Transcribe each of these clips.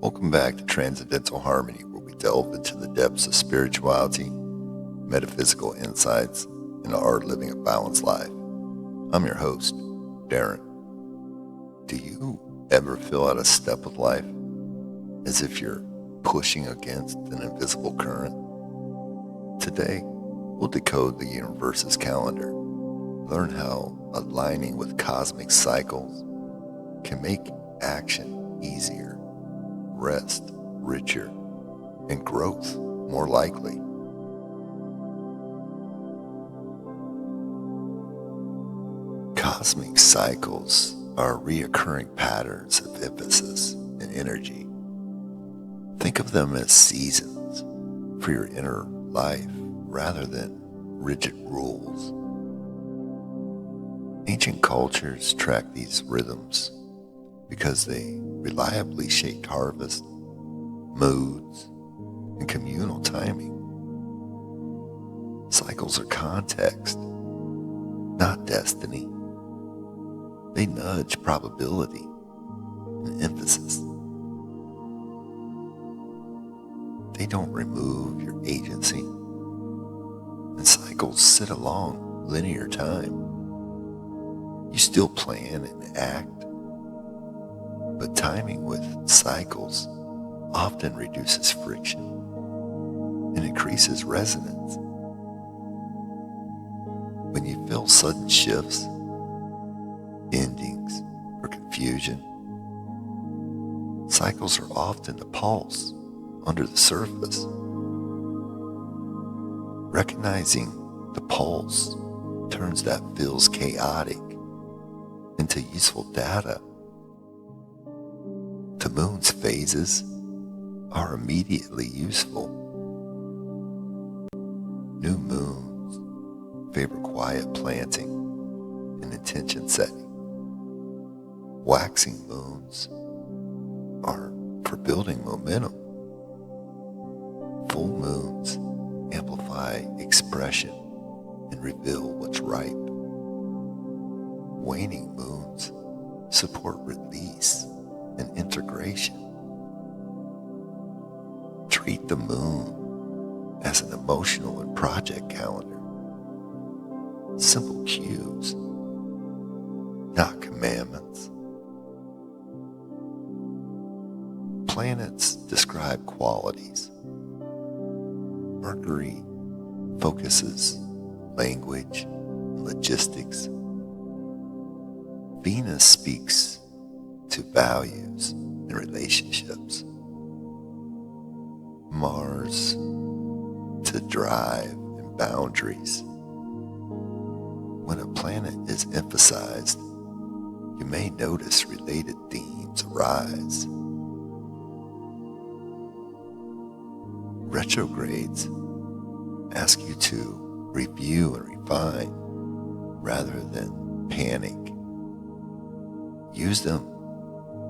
Welcome back to Transcendental Harmony, where we delve into the depths of spirituality, metaphysical insights, and the art of living a balanced life. I'm your host, Darin. Do you ever feel out of step with life, as if you're pushing against an invisible current? Today, we'll decode the universe's calendar, learn how aligning with cosmic cycles can make action easier, rest richer, and growth more likely. Cosmic cycles are reoccurring patterns of emphasis and energy. Think of them as seasons for your inner life rather than rigid rules. Ancient cultures track these rhythms because they reliably shaped harvest, moods, and communal timing. Cycles are context, not destiny. They nudge probability and emphasis. They don't remove your agency, and cycles sit along linear time. You still plan and act, but timing with cycles often reduces friction and increases resonance. When you feel sudden shifts, endings, or confusion, cycles are often the pulse under the surface. Recognizing the pulse turns that feels chaotic into useful data. The moon's phases are immediately useful. New moons favor quiet planting and intention setting. Waxing moons are for building momentum. Full moons amplify expression and reveal what's ripe. Waning moons support release and integration. Treat the moon as an emotional and project calendar. Simple cues, not commandments. Planets describe qualities. Mercury focuses language and logistics. Venus speaks to values and relationships. Mars to drive and boundaries. When a planet is emphasized, you may notice related themes arise. Retrogrades ask you to review and refine rather than panic. Use them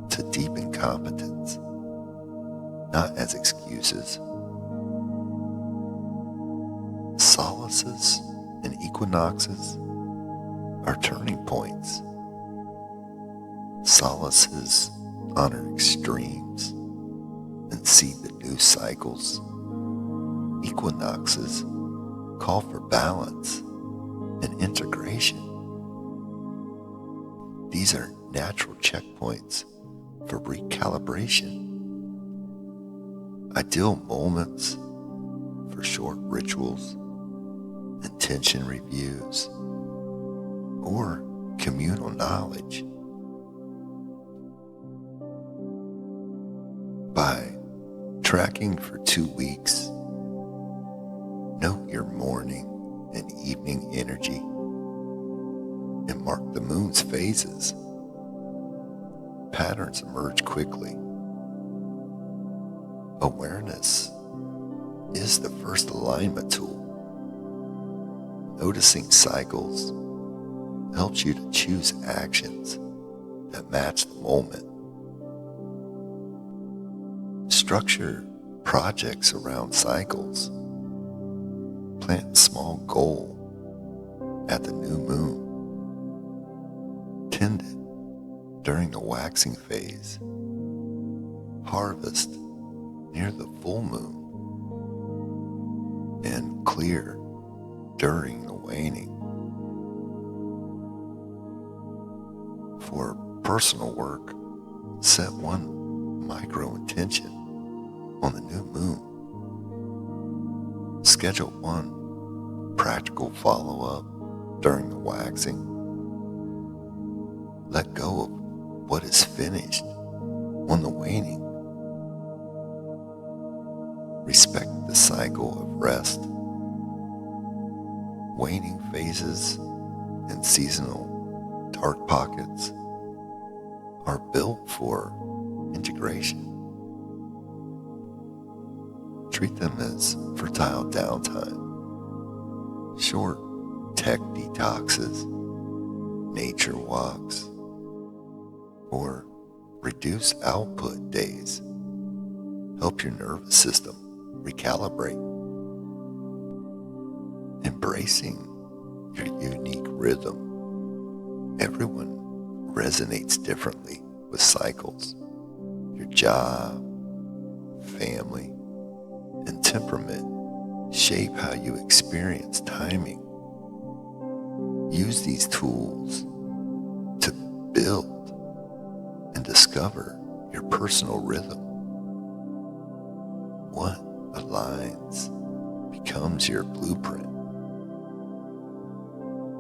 to deepen competence, not as excuses. Solstices and equinoxes are turning points. Solstices honor extremes and seed the new cycles. Equinoxes call for balance and integration. These are natural checkpoints for recalibration. Ideal moments for short rituals, intention reviews, or communal knowledge. By tracking for 2 weeks, note your morning and evening energy and mark the moon's phases. Patterns emerge quickly. Awareness is the first alignment tool. Noticing cycles helps you to choose actions that match the moment. Structure projects around cycles. Plant a small goal at the new moon. Tend it during the waxing phase. harvest near the full moon, and clear during the waning. For personal work, set one micro intention on the new moon. Schedule one practical follow-up during the waxing. Let go of what is finished on the waning. Respect the cycle of rest. Waning phases and seasonal dark pockets are built for integration. Treat them as fertile downtime, short tech detoxes, nature walks, or reduce output days. Help your nervous system recalibrate. Embracing your unique rhythm. Everyone resonates differently with cycles. Your job, family, and temperament shape how you experience timing. Use these tools to build and discover your personal rhythm. What aligns becomes your blueprint.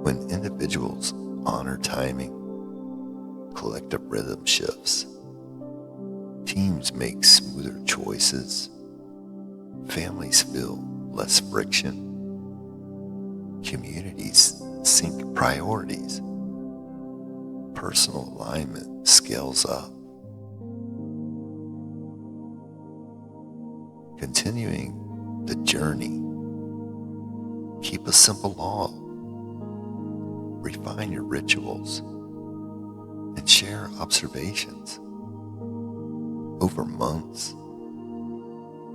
When individuals honor timing, collective rhythm shifts. Teams make smoother choices. Families feel less friction. Communities sync priorities. Personal alignment scales up. Continuing the journey, keep a simple log. Refine your rituals and share observations. Over months,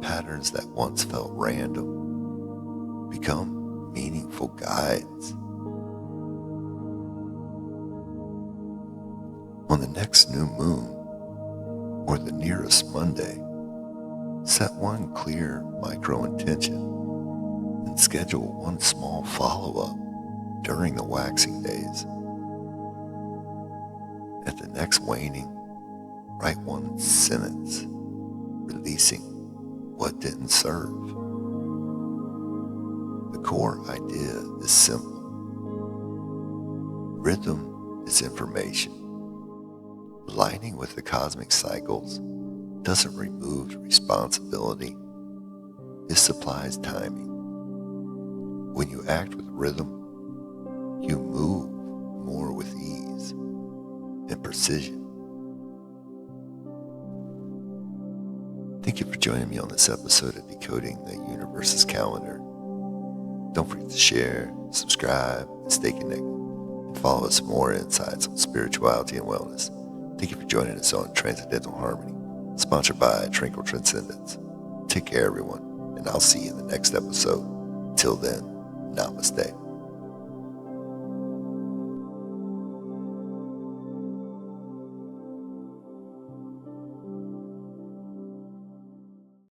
patterns that once felt random become meaningful guides. On the next new moon or the nearest Monday, set one clear micro-intention and schedule one small follow-up during the waxing days. At the next waning, write one sentence, releasing what didn't serve. The core idea is simple. Rhythm is information. Aligning with the cosmic cycles doesn't remove responsibility. It supplies timing. When you act with rhythm, you move more with ease and precision. Thank you for joining me on this episode of Decoding the Universe's Calendar. Don't forget to share, subscribe, and stay connected. And follow us for more insights on spirituality and wellness. Thank you for joining us on Transcendental Harmony, sponsored by Tranquil Transcendence. Take care, everyone, and I'll see you in the next episode. Till then, namaste.